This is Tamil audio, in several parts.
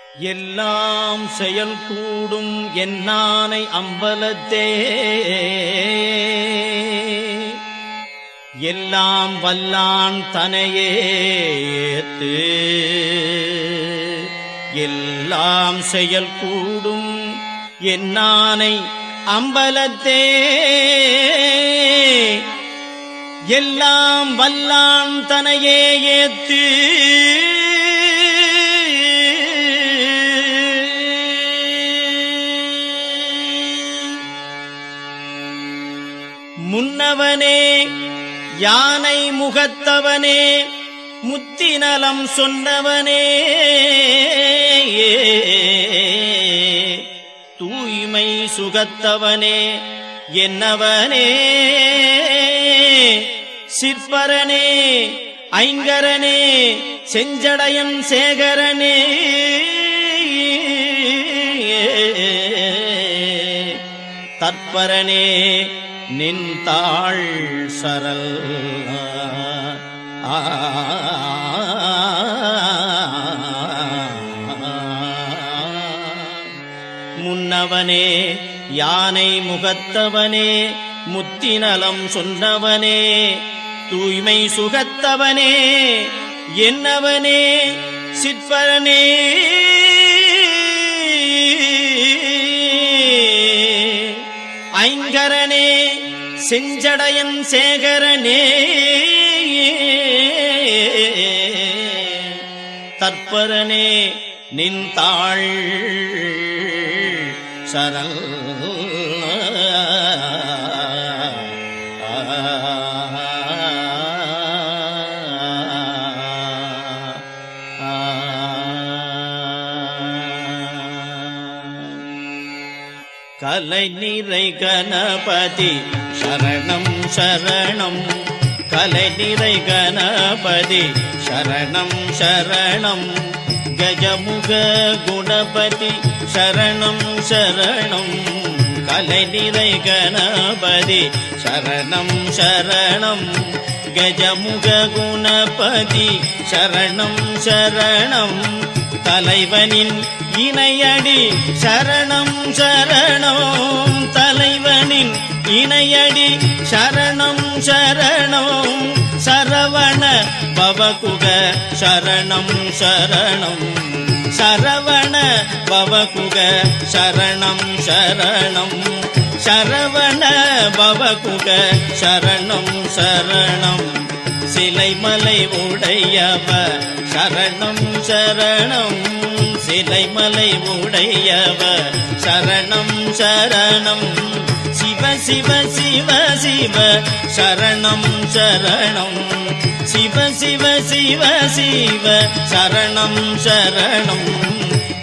எல்லாம் செயல் கூடும் என்னானை அம்பலத்தே எல்லாம் வல்லான் தனையேத்து எல்லாம் செயல் கூடும் என்னானை அம்பலத்தே எல்லாம் வல்லான் தனையே ஏத்து முன்னவனே யானை முகத்தவனே முத்திநலம் சொன்னவனே தூய்மை சுகத்தவனே என்னவனே சிற்பரனே ஐங்கரனே செஞ்சடையன் சேகரனே தற்பரனே நின்தாள் சரல் முன்னவனே யானை முகத்தவனே முத்திநலம் சொன்னவனே தூய்மை சுகத்தவனே என்னவனே சிற்பரனே ஐங்கரனே செஞ்சடையன் சேகரனே தற்பரனே நின்தாள் சரல் கலை நிறை கணபதி சரணம் சரணம் கலை நிறை கணபதி சரணம் சரணம் கஜமுக குணபதி சரணம் சரணம் கலை நிறை கணபதி சரணம் சரணம் கஜமுக குணபதி சரணம் சரணம் தலைவனின் இணையடி சரணம் சரணம் தலைவனின் இணையடி சரணம் சரணம் சரவண பவகுக சரணம் சரணம் சரவண பவகுக சரணம் சரணம் சரவண பவகுக சரணம் சரணம் சிலைமலை உடையவ சரணம் சரணம் சிலைமலை உடையவ சரணம் சரணம் சிவ சிவ சிவ சிவ சரணம் சரணம் சிவ சிவ சிவ சிவ சரணம் சரணம்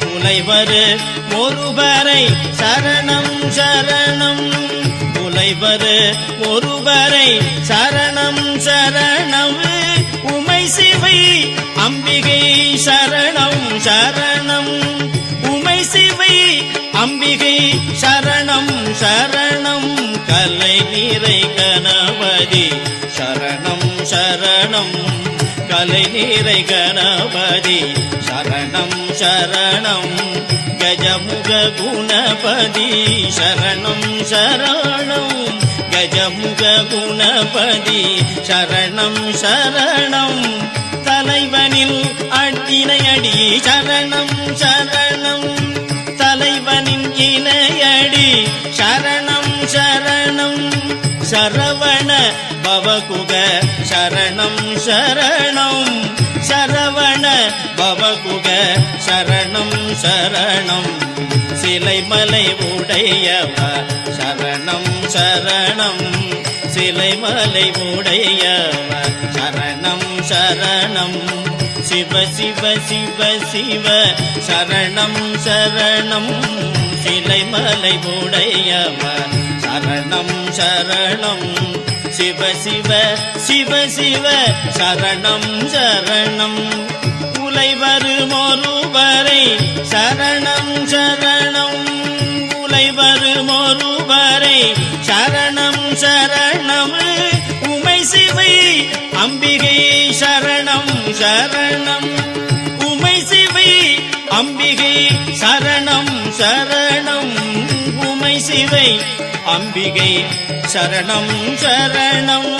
புலைவரு ஒருவரை சரணம் சரணம் புலைவரு ஒருவரை சரணம் சரணம் உமை சிவை அம்பிகை சரணம் சரணம் உமை சிவை அம்பிகை சரணம் சரணம் கலை நிறை கணபதி சரணம் சரணம் கலை நிறை கணபதி சரணம் சரணம் கஜமுக குணபதி சரணம் சரணம் கஜமுக குணபதி சரணம் சரணம் தலைவனில் இணையடி சரணம் சரணம் தலைவனின் இணையடி சரணம் சரணம் சரவண பவகுக சரணம் சரணம் சரவண பவகுக சரணம் சரணம் சிலைமலை உடையவ சரணம் சரணம் சிலைமலை உடையவ சரணம் சரணம் சிவ சிவ சிவ சிவ சரணம் சரணம் சிலைமலை உடையவ சரணம் சரணம் சிவ சிவ சிவ சிவ சரணம் சரணம் உலைவரு ஒருவரை சரணம் சரணம் உலைவரு ஒருவரை சரணம் சரணம் உமை சிவை அம்பிகை சரணம் சரணம் உமை சிவை அம்பிகை சரணம் சரணம் உமை சிவை அம்பிகை சரணம் சரணம்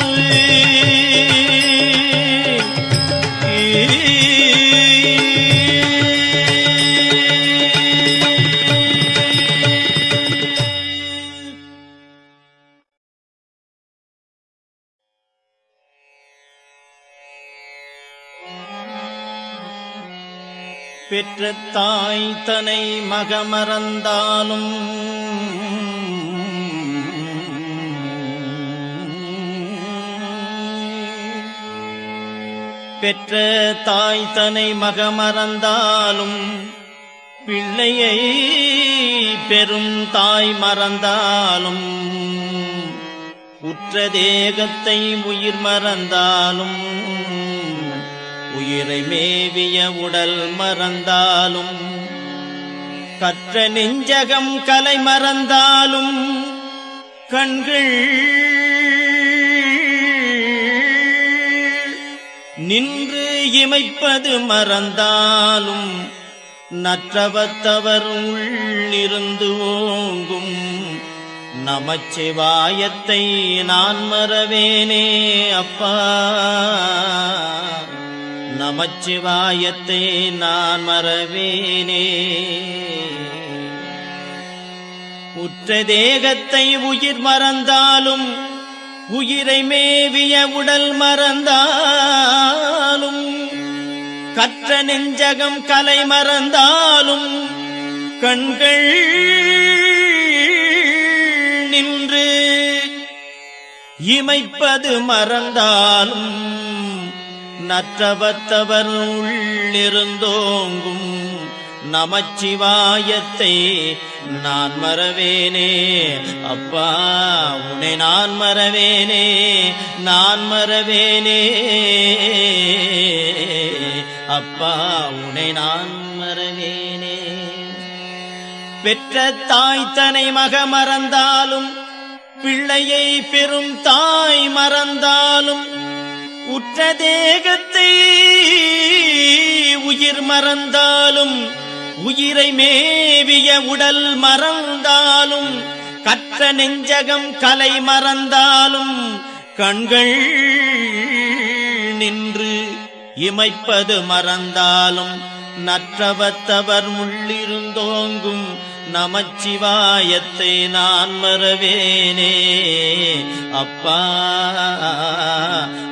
பெற்ற தாய் தனை மகமறந்தாலும் பெற்ற தாய் தனை மகமறந்தாலும் பிள்ளையை பெரும் தாய் மறந்தாலும் உற்ற தேகத்தை உயிர் மறந்தாலும் உயிரை மேவிய உடல் மறந்தாலும் கற்ற நெஞ்சகம் கலை மறந்தாலும் கண்கள் நின்று இமைப்பது மறந்தாலும் நற்றவத்தவர் உள்ளிருந்து ஓங்கும் நமச்சிவாயத்தை நான் மறவேனே அப்பா நமச்சிவாயத்தை நான் மறவேனே உற்ற தேகத்தை உயிர் மறந்தாலும் உயிரை மேவிய உடல் மறந்தாலும் கற்ற நெஞ்சகம் கலை மறந்தாலும் கண்கள் நின்று இமைப்பது மறந்தாலும் நற்றவத்தவர் உள்ளிருந்தோங்கும் நமச்சிவாயத்தை நான் மறவேனே அப்பா உன்னை நான் மறவேனே நான் மறவேனே அப்பா உன்னை நான் மறவேனே பெற்ற தாய் தனை மக மறந்தாலும் பிள்ளையை பெரும் தாய் மறந்தாலும் உற்ற தேகத்தை உயிர் மறந்தாலும் உயிரை மேவிய உடல் மறந்தாலும் கற்ற நெஞ்சகம் கலை மறந்தாலும் கண்கள் நின்று இமைப்பது மறந்தாலும் நற்றவத்தவர் உள்ளிருந்தோங்கும் நமச்சிவாயத்தை நான் மறவேனே அப்பா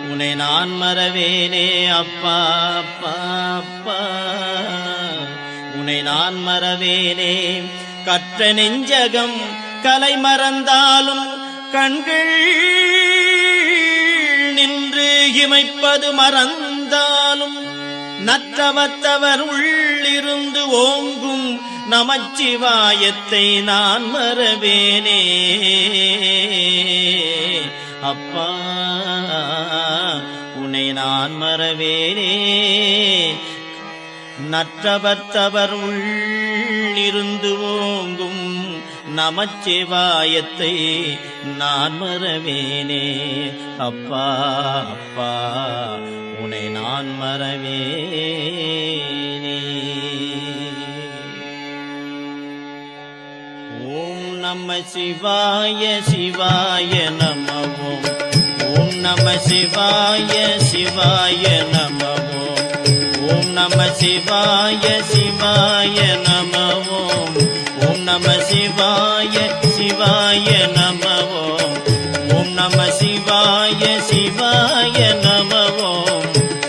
உன்னை நான் மறவேனே அப்பா அப்பா அப்பா உன்னை நான் மறவேனே கற்ற நெஞ்சகம் கலை மறந்தாலும் கண்கள் நின்று இமைப்பது மறந்தாலும் நற்றவத்தவர் உள்ளிருந்து ஓங்கும் நமச்சிவாயத்தை நான் மறவேனே அப்பா உன்னை நான் மறவேனே நற்றவத்தவர் உள்ளிருந்து ஓங்கும் நமச்சிவாயத்தை நான் மறவேனே அப்பா அப்பா உன்னை நான் மறவேனே ஓம் நம சிவாய சிவாய நம ஓம் நம சிவாய சிவாய நம ஓம் நம சிவாய சிவாய நம ஓம் நம சிவாய சிவாய நம ஓம் நம சிவாய சிவாய நம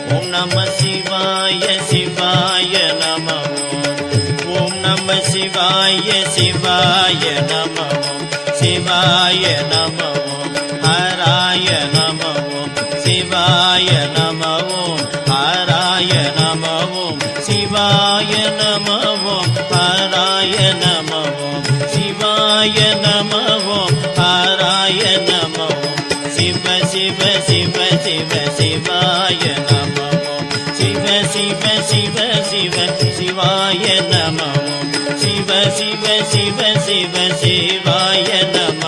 ஓம் நம சிவாய சிவாய நம ஓம் நம சிவாய சிவாய நம சிவாய நம ஹராய நம சிவாய நம ஹராய நம சிவாய நம ஹராய நம சிவாய நம ஹராய நம சிவ சிவ சிவ சிவ சிவாய நம சிவ சிவ சிவ சிவ சிவாய நம சிவ சிவ சிவ சிவ சிவாய நம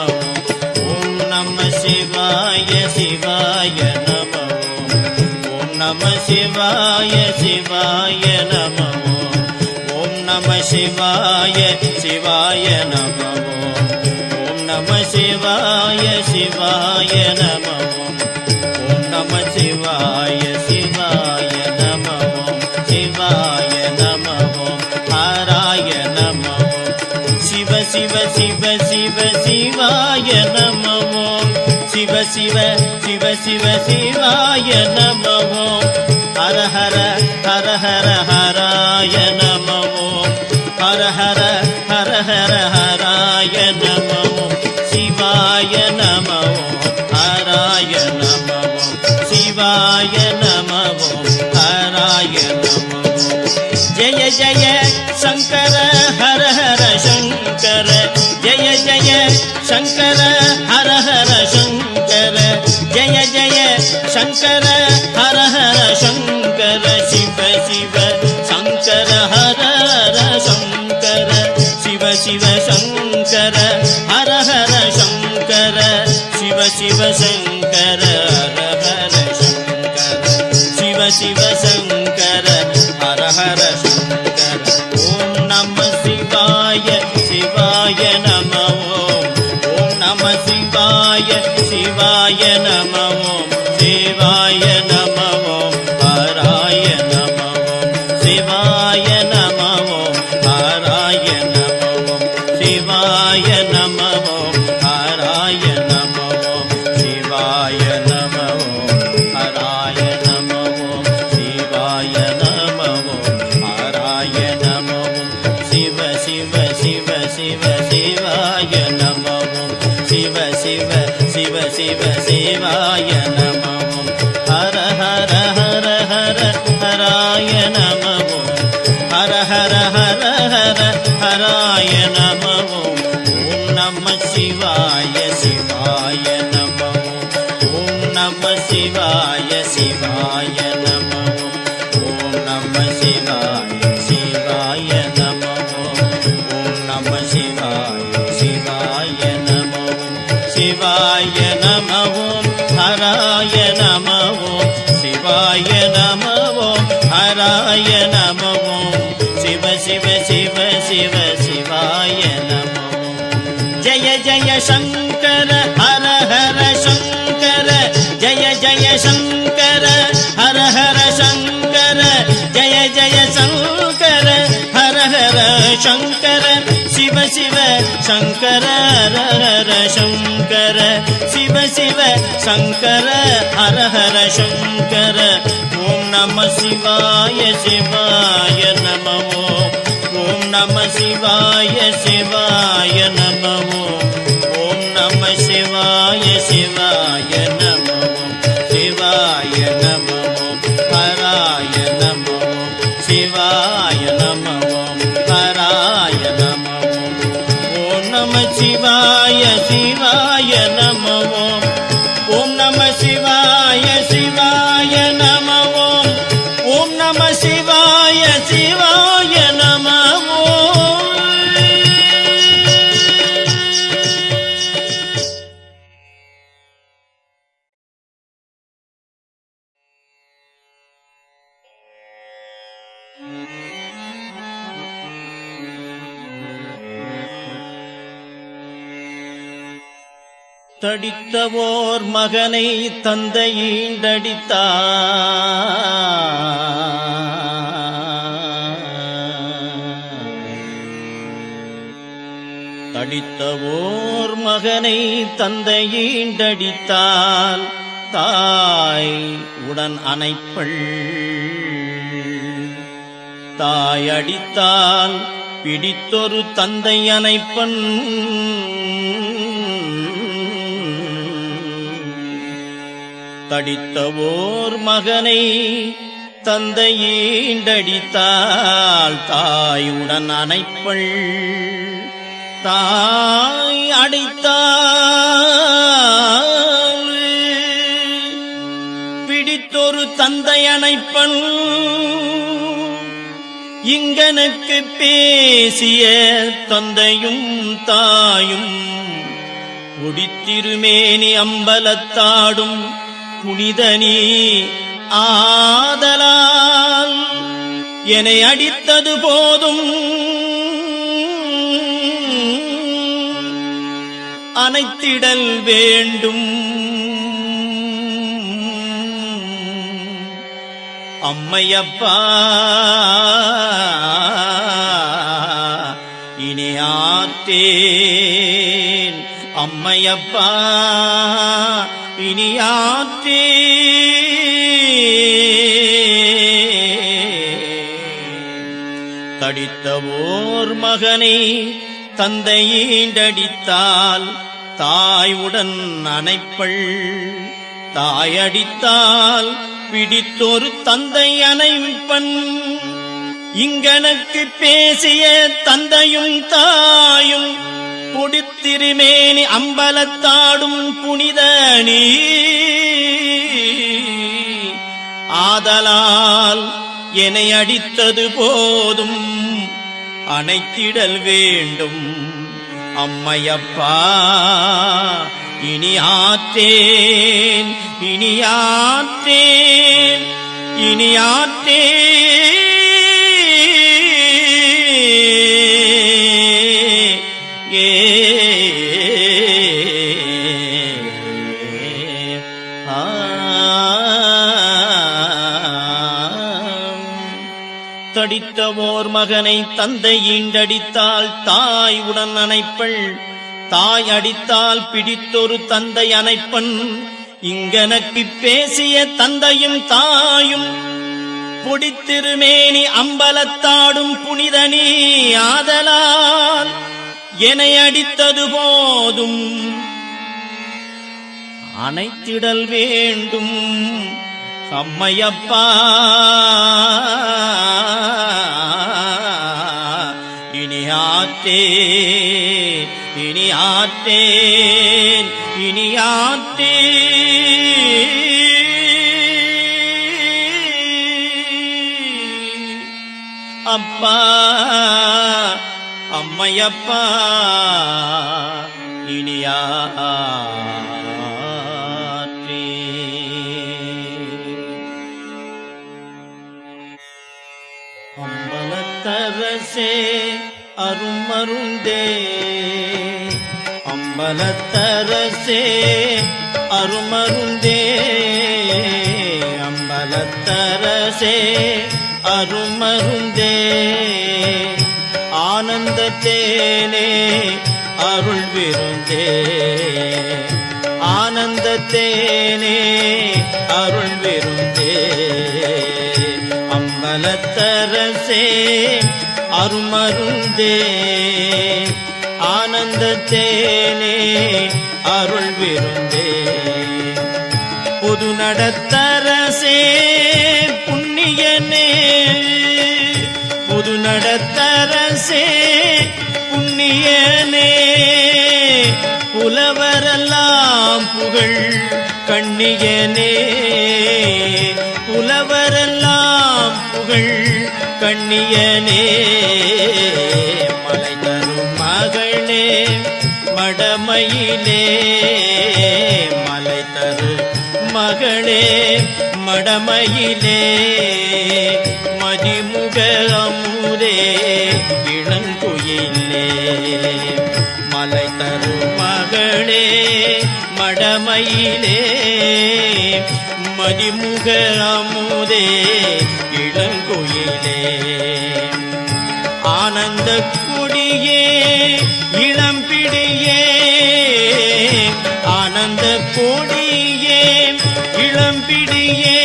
ஓம் நம சிவாய சிவாய நம ஓம் நம சிவாய சிவாய நம ஓம் நம சிவாய சிவாய நம ஓம் நம சிவாய சிவாய நம ஓம் நம சிவாய சிவாய நம சிவாய நம ஹராய நம சிவ சிவ சிவ சிவ சிவாய நம சிவ சிவ சிவ சிவ சிவாய நம ஹர ஹர ஹர ஹர ஹராய நம ஹர ஹர ஹர ஹர ஹராய நம சிவாய நம ஹராய நம சிவாய நம ஹராய நம ஜய ஜய சங்கர ஹர ஹர சங்கர ஜய ஜய சங்கர ஹர ஹர சங்கர ஜய ஜய சங்கர ஹர ஹர சங்கர சிவ சிவ சங்கர ஹர ஹர சங்கர சிவ சிவ சங்கர ஹர ஹர சங்கர சிவ சிவ சங்கர ஹர ஹர சங்கர சிவ சிவ சங்கர ஹர ஹர சங்கர ஓம் நம சிவாய சிவாய நம ஓம் நம சிவாய சிவாய நம சிவாய நம ஹராய நம சிவாய நம ஹராய நம சிவாய நம ஹராய நம சிவாய நம ஹராய நம சிவாய நம ஹராய நம சிவ சிவ சிவ சிவ சிவாய நம சிவ சிவ சிவ சிவ சிவாய நம ஹர ஹர ஹர ஹர ஹராய நம ஹர ஹர ஹர ஹர ஹராய நம ஓம் நம சிவாய சிவாய நம ஓம் நம சிவாய சிவாய நம ஓம் நம சிவாய சிவாய நம ஓம் நம சிவாய சிவாய நம சிவாய நம ஹராய நம சிவாய நம ஹராய நம சிவ சிவ சிவ சிவ சிவாய நம ஜய ஜய சங்கர ஹர ஹர சங்கர ஜய ஜய சங்கர ஹர ஹர சங்கர ஜய ஜய சங்கர ஹர ஹர சங்கர சிவ சிவ சங்கர ஹர ஹர சங்கர சிவ சிவ சங்கர ஹர ஹர சங்கர ஓம் நம சிவாய சிவாய நம ஓம் நம சிவாய சிவாய நம ஓம் நம சிவாய சிவாய நம சிவாய நம ஹராய நம சிவாய நம ஹராய நம ஓம் நம சிவாய சிவாய நம ஓம் நம சிவாய சிவாய நம ஓம் நம சிவாய சிவாய நம தடித்தவோர் மகனை தந்தை தடித்தவோர் மகனை தந்தை ஈண்டடித்தால் தாய் உடன் அணைப்பள் தாய் அடித்தால் பிடித்தொரு தந்தை அணைப்பன் தடித்தவோர் மகனை தந்தை ஈண்டடித்தால் தாயுடன் அணைப்பள் தாய் அடித்தால் பிடித்தொரு தந்தை அணைப்பன் இங்கனுக்கு பேசிய தந்தையும் தாயும் ஒடித்திருமேனி அம்பலத்தாடும் புனிதனி ஆதலால் என்னை அடித்தது போதும் அணைத்திடல் வேண்டும். அம்மையப்பா இனி ஆற்றேன், அம்மையப்பா இனி ஆற்றேன். தடித்தவோர் மகனை தந்தையீண்டடித்தால் தாயுடன் அணைப்பள், தாயடித்தால் பிடித்தொரு தந்தை அணைப்பன். இங்கனக்கு பேசிய தந்தையும் தாயும் புடித்திருமேனி அம்பலத்தாடும் புனித நீ. ஆதலால் என்னை அடித்தது போதும் அணைத்திடல் வேண்டும். அம்மையப்பா இனி ஆற்றேன், இனி ஆற்றேன், இனி ஆற்றேன். தடித்தவோர் மகனை தந்தை ஈண்டடித்தால் தாய் உடன் அணைப்பள், தாய் அடித்தால் பிடித்தொரு தந்தை அணைப்பன். இங்கனக்கு பேசிய தந்தையும் தாயும் பொடித்திருமேனி அம்பலத்தாடும் புனித நீ. ஆதலால் என்னை அடித்தது போதும் அணைத்திடல் வேண்டும். அம்மையப்பா இனி ஆற்றேன், இனி ஆற்றேன், இனி ஆற்றேன். அப்பா அம்மையப்பா இனி அம்பலத்தரசே அருமருந்தே, அம்பலத்தரசே அருமருந்தே, அம்பலத்தரசே அருமருந்தே. ஆனந்தத்தேனே அருள் விருந்தே, ஆனந்தத்தேனே அருள் விருந்தே. அம்பலத்தரசே அருமருந்தே, ஆனந்தத்தேனே அருள் விருந்தே. பொது நடத்தரசே புண்ணியனே, பொது நடத்தரசே புண்ணியனே. புலவரெல்லாம் புகழ் கண்ணியனே, புலவரெல்லாம் புகழ் கண்ணியனே. மலை தரும் மகளே மடமையிலே, மலை தரு மகளே மடமையிலே. மதிமுக அமுதே இளங்குயிலே, மலை தரு மகளே மடமையிலே. மதிமுக அமுதே இளங்குயிலே. ஆனந்த கொடியே இளம்பிடியே, ஆனந்த கொடியே இளம்பிடியே.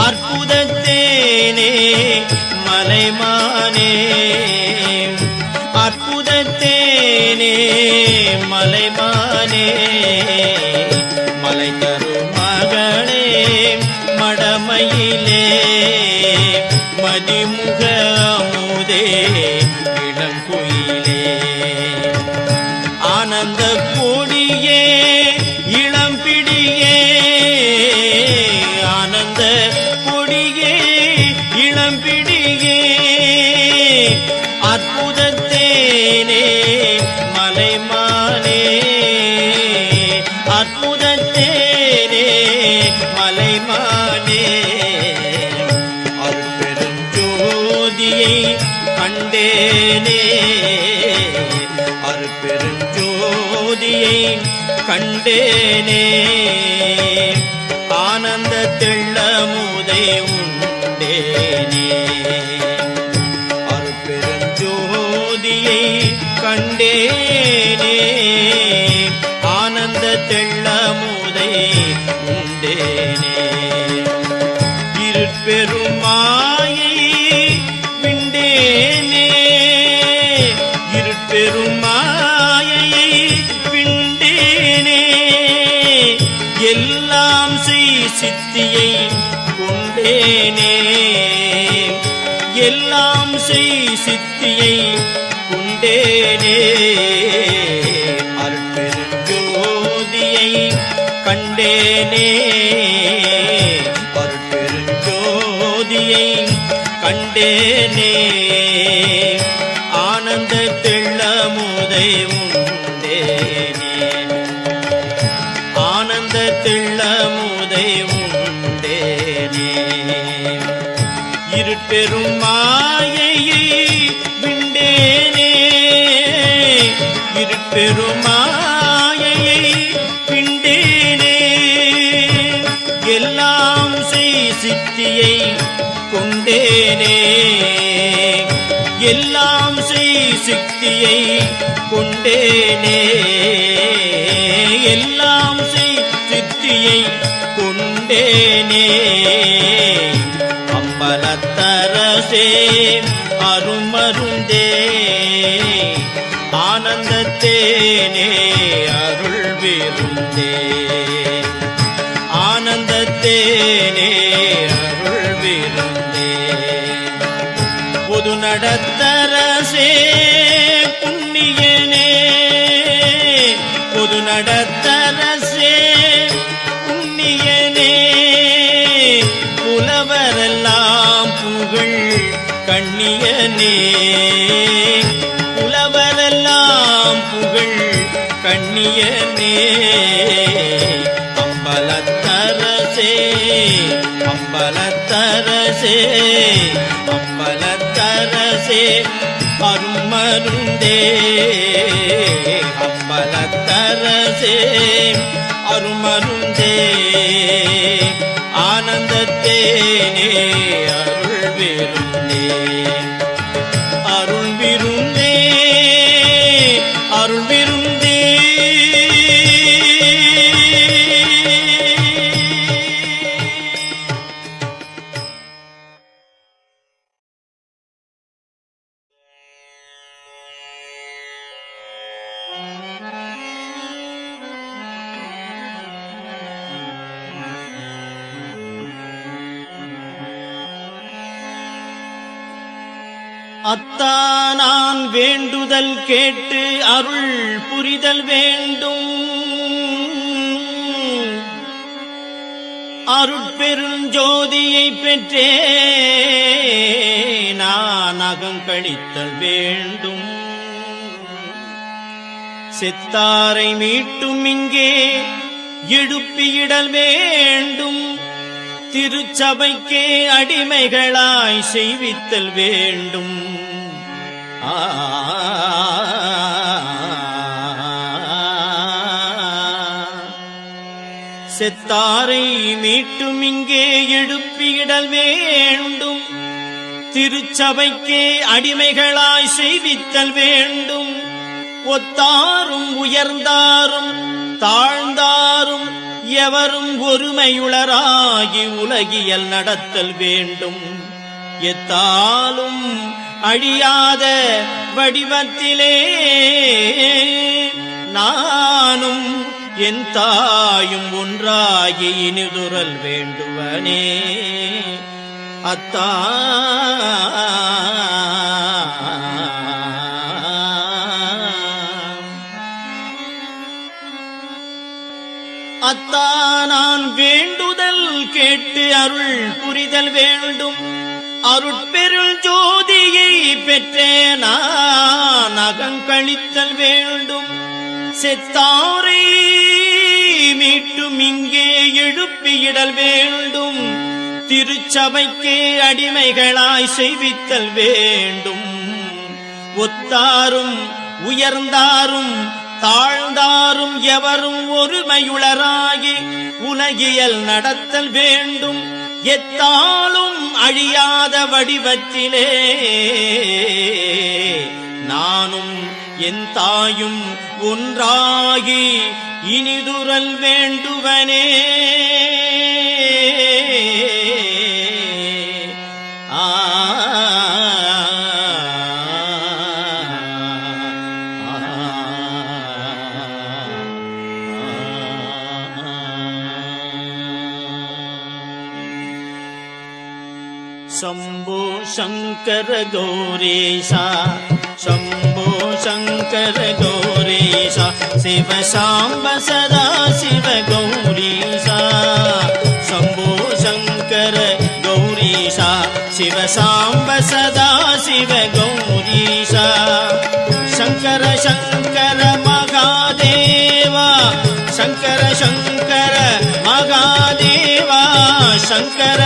அற்புதத்தேனே மலைமானே, அற்புதத்தேனே மலைமானே. மலை தரு மகளே மடமையிலே, மதிமுக அமுதே இளங்குயிலே. ஆனந்த கொடியே இளம்பிடியே, ஆனந்த கொடியே இளம்பிடியே. அற்புதத்தேனே மலைமானே, அற்புதத்தேனே மலைமானே. அருட்பெரும் கண்டேனே அருட்பெருஞ்சோதியை கண்டேனே ஆனந்த தெள்ளமுதை உண்டேனே அருட்பெருஞ்சோதியை கண்டேனே ஆனந்த தெள்ளமுதை உண்டேனே இருட்பெருமாயை விண்டேனே இருட்பெருமாயை விண்டேனே எல்லாம் செய் சித்தியை கொண்டேனே எல்லாம் செய் சித்தியை கொண்டேனே அருட்பெருஞ்சோதியை கண்டேனே அருட்பெருஞ்சோதியை கண்டேனே ஆனந்த தெள்ளமுதை உண்டேனே ஆனந்த தெள்ளமுதை உண்டேனே இருட்பெருமாயை விண்டேனே இருட்பெருமாயை விண்டேனே எல்லாம் செய் சித்தியை கொண்டேனே எல்லாம் செய் சித்தியை கொண்டேனே எல்லாம் செய் சித்தியை கொண்டேனே அம்பலத்தரசே அருமருந்தே ஆனந்தத்தேனே அருள் விருந்தே ஆனந்தத்தேனே அருள் விருந்தே பொது நடத்தரசே புண்ணியனே பொது நடத்தரசே புண்ணியனே புலவரெல்லாம் புகழ் கண்ணியனே புலவரெல்லாம் புகழ் கண்ணியனே அம்பலத்தரசே அம்பலத்தரசே அம்பலத்தரசே அருமருந்தே அம்பலத்தரசே அருமருந்தே ஆனந்தத்தேனே அருள் விருந்தே அருள் விருந்தே அருள் விருந்தே அத்தா நான் வேண்டுதல் கேட்டு அருள் புரிதல் வேண்டும் அருட்பெருஞ்சோதியை பெற்றே நான் அகங்கழித்தல் வேண்டும் செத்தாரை மீட்டும் இங்கே எழுப்பியிடல் வேண்டும் திருச்சபைக்கே அடிமைகளாய் செய்வித்தல் வேண்டும் செத்தாரை மீட்டும் இங்கே எழுப்பியிடல் வேண்டும் திருச்சபைக்கே அடிமைகளாய் செய்வித்தல் வேண்டும் ஒத்தாரும் உயர்ந்தாரும் தாழ்ந்தாரும் எவரும் ஒருமையுளராகி உலகியல் நடத்தல் வேண்டும் எத்தாலும் அழியாத வடிவத்திலே நானும் என் தாயும் ஒன்றாகி இனிதுரல் வேண்டுவனே அத்தா அத்தா நான் வேண்டுதல் கேட்டு அருள் புரிதல் வேண்டும் அருட்பெருள் ஜோதியை பெற்றே நான் அகங்கழித்தல் வேண்டும் செத்தாரை மீட்டும் இங்கே எழுப்பியிடல் வேண்டும் திருச்சபைக்கே அடிமைகளாய் செய்வித்தல் வேண்டும் ஒத்தாரும் உயர்ந்தாரும் தாழ்ந்தாரும் எவரும் ஒருமையுளராகி உலகியல் நடத்தல் வேண்டும். எத்தாலும் அழியாத வடிவத்திலே நானும் என் தாயும் ஒன்றாகி இனிதுரல் வேண்டுவனே. शंभो शंकर गौरीशा शंभो शंकर गौरीशा शिव शांब सदा शिव गौरीशा शंभो शंकर गौरीशा शिव शांब सदा शिव गौरीशा शंकर शंकर महादेवा शंकर शंकर महादेवा शंकर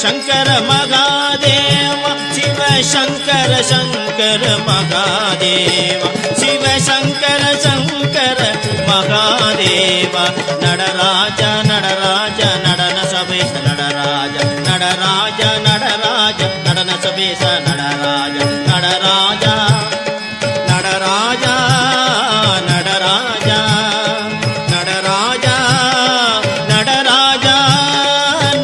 शंकर महादेवा शिव शंकर शंकर महादेवा शिव शंकर शंकर महादेवा नडराज नडराज नडन सवेश नडराज नडराज नडराज नडन सवेश नडराज नडराज नडराज नडराज नडराज नडराज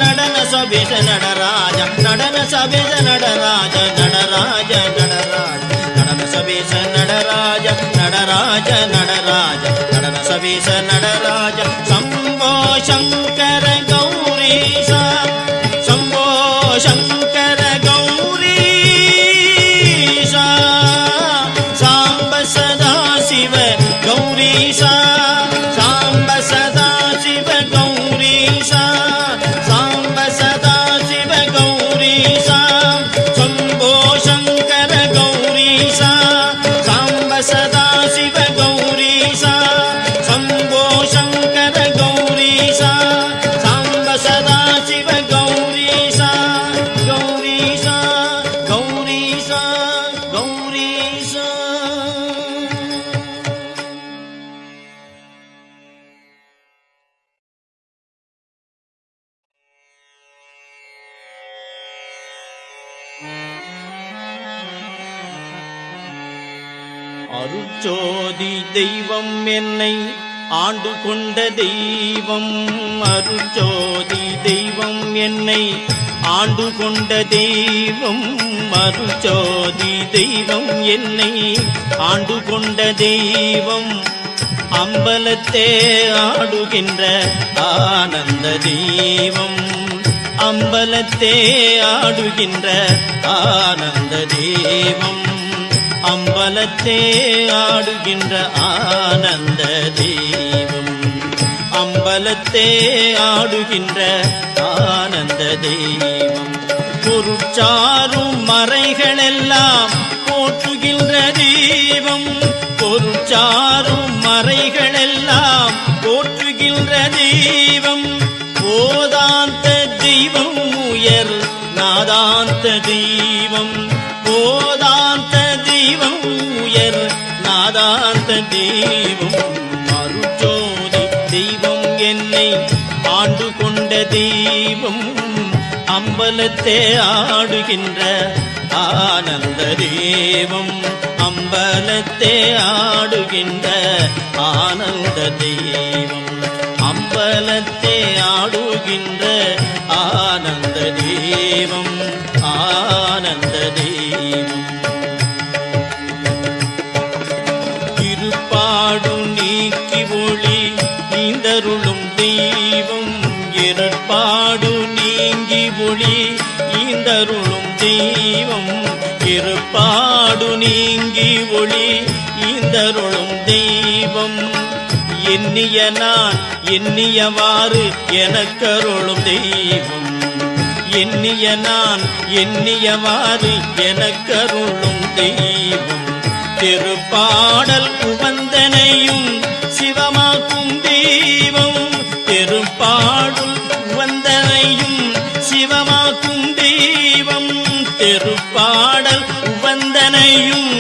नडन सवेश नडराज नडन सवेश नडराज नडराज नडराज नडन सवेश नडराज नडराज नडराज नडन सवेश नडराज शंभो शंकर गौरीशा शंभो शंकर गौरीशा सांब सदा शिव गौरीशा सांब सदा शिव गौरीशा सांब सदा शिव गौरीशा शंभो शंकर गौरीशा सांब सदा शिव गौरीशा शंभो शंकर गौरीशा सांब सदा शिव गौरीशा गौरीशा गौरीशा गौरीशा அருட்சோதி தெய்வம் என்னை ஆண்டு கொண்ட தெய்வம் அருட்சோதி தெய்வம் என்னை ஆண்டு கொண்ட தெய்வம் அருட்சோதி தெய்வம் என்னை ஆண்டு கொண்ட தெய்வம் அம்பலத்தே ஆடுகின்ற ஆனந்த தெய்வம் அம்பலத்தே ஆடுகின்ற ஆனந்த தெய்வம் அம்பலத்தே ஆடுகின்ற ஆனந்த தெய்வம் அம்பலத்தே ஆடுகின்ற ஆனந்த தெய்வம் பொருட்சாரும் மறைகளெல்லாம் போற்றுகின்ற தெய்வம் பொருட்சாரும் மறைகளெல்லாம் போற்றுகின்ற தெய்வம் போதாந்த தெய்வம் உயர் நாதாந்த தெய்வம் போதாந்த தெய்வம் உயர் நாதாந்த தெய்வம் அருட்சோதி தெய்வம் என்னை ஆண்டு கொண்ட தெய்வம் அம்பலத்தே ஆடுகின்ற ஆனந்த தெய்வம் அம்பலத்தே ஆடுகின்ற ஆனந்த தெய்வம் அம்பலத்தே ஆடுகின்ற ஆனந்த தெய்வம் ஆனந்த தெய்வம் இருப்பாடு நீக்கி ஒளி ஈந்தருளும் தெய்வம் இருப்பாடு நீங்கி ஒளி ஈந்தருளும் தெய்வம் இருப்பாடு நீங்கி ஒளி ஈந்தருளும் தெய்வம் எண்ணிய நான் எண்ணியவாறு எனக்கருளும் தெய்வம் எண்ணிய நான் எண்ணியவாறு எனக்கருளும் தெய்வம் திருப்பாடல் உவந்தனையும் சிவமாக்கும் தெய்வம் திருப்பாடல் உவந்தனையும் சிவமாக்கும் தெய்வம் திருப்பாடல் உவந்தனையும்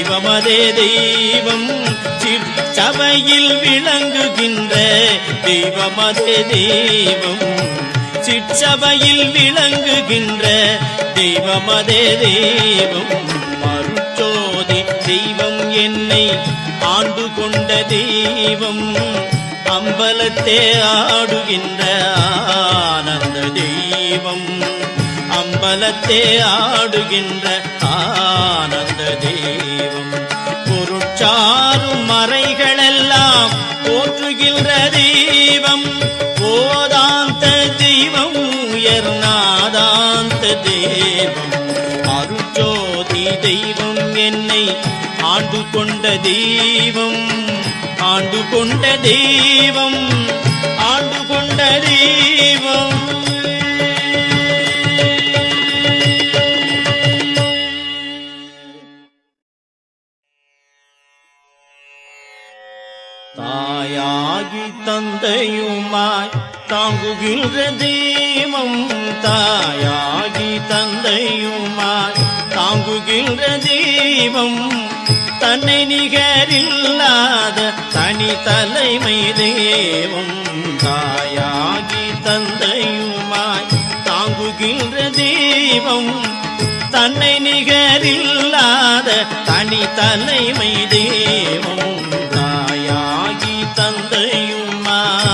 தெய்வமதே தெய்வம் சிற்சபையில் விளங்குகின்ற தெய்வமதே தெய்வம் சிற்சபையில் விளங்குகின்ற தெய்வமதே தெய்வம் அருட்சோதி தெய்வம் என்னை ஆண்டு கொண்ட தெய்வம் அம்பலத்தே ஆடுகின்ற ஆனந்த தெய்வம் அம்பலத்தே ஆடுகின்ற ஆனந்த தெய்வம் பொருட்சாரும் மறைகளெல்லாம் போற்றுகின்ற தெய்வம் போதாந்த தெய்வம் உயர்நாதாந்த தெய்வம் அருட்சோதி தெய்வம் என்னை ஆண்டு கொண்ட தெய்வம் ஆண்டு கொண்ட தெய்வம் ஆண்டு கொண்ட தெய்வம் தாயாகி தந்தையுமாய் தாங்குகின்ற தெய்வம் தாயாகி தந்தையுமாய் தாங்குகின்ற தெய்வம் தன்னை நிகரில்லாத தனி தலைமை தெய்வம் தாயாகி தந்தையுமாய் தாங்குகின்ற தெய்வம் தன்னை நிகரில்லாத தனி தலைமை தெய்வம் தாயாகி தந்தையுமாய்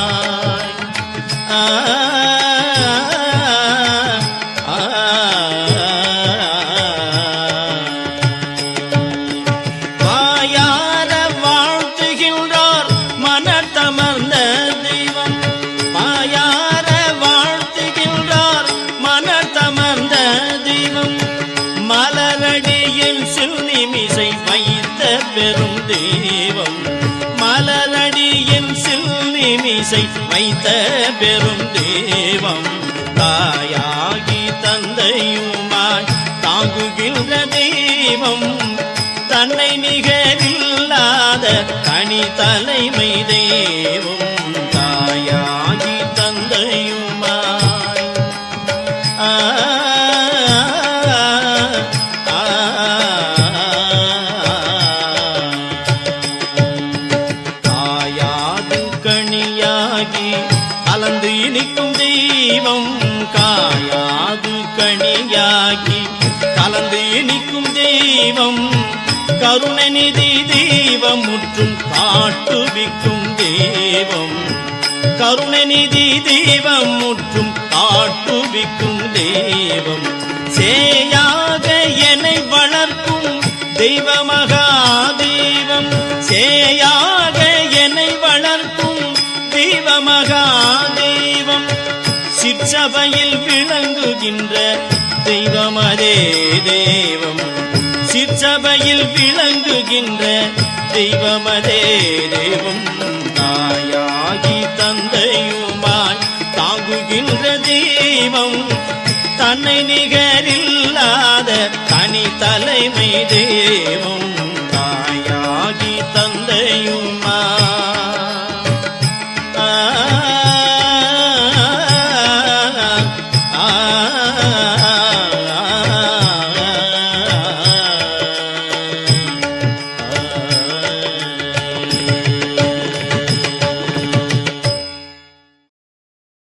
வாயார வாழ்த்துகின்றார் மனத்தமர்ந்த தெய்வம் வாயார வாழ்த்துகின்றார் மனத்தமர்ந்த தெய்வம் மலரடியில் சில்நிமிசை வைத்த பெரும் தெய்வம் மலரடியில் சில்நிமிசை வைத்த பெரும் தெய்வம் தாயாகி தந்தையுமாய் தாங்குகின்ற தெய்வம் தன்னை நிகரில்லாத தனி தலைமை தெய்வம் தாயாகி தந்தையுமாய் காயாது கனியாகி கலந்து இனிக்கும் தெய்வம் காயாது கனியாகி கலந்து இனிக்கும் தெய்வம் கருணநிதி தெய்வம் முற்றும் காட்டுவிக்கும் தெய்வம் கருணநிதி தெய்வம் முற்றும் காட்டுவிக்கும் தெய்வம் சேயாக என்னை வளர்க்கும் தெய்வமகா தெய்வம் சேயாக என்னை வளர்க்கும் தெய்வமகா தெய்வம் சிற்சபையில் விளங்குகின்ற தெய்வமதே தெய்வம் சிற்சபையில் விளங்குகின்ற தெய்வமதே தெய்வம் தாயாகி தந்தையுமாய் தாங்குகின்ற தெய்வம் தன்னை நிகரில்லாத தனி தலைமை தெய்வம் தாயாகி தந்தையுமாய்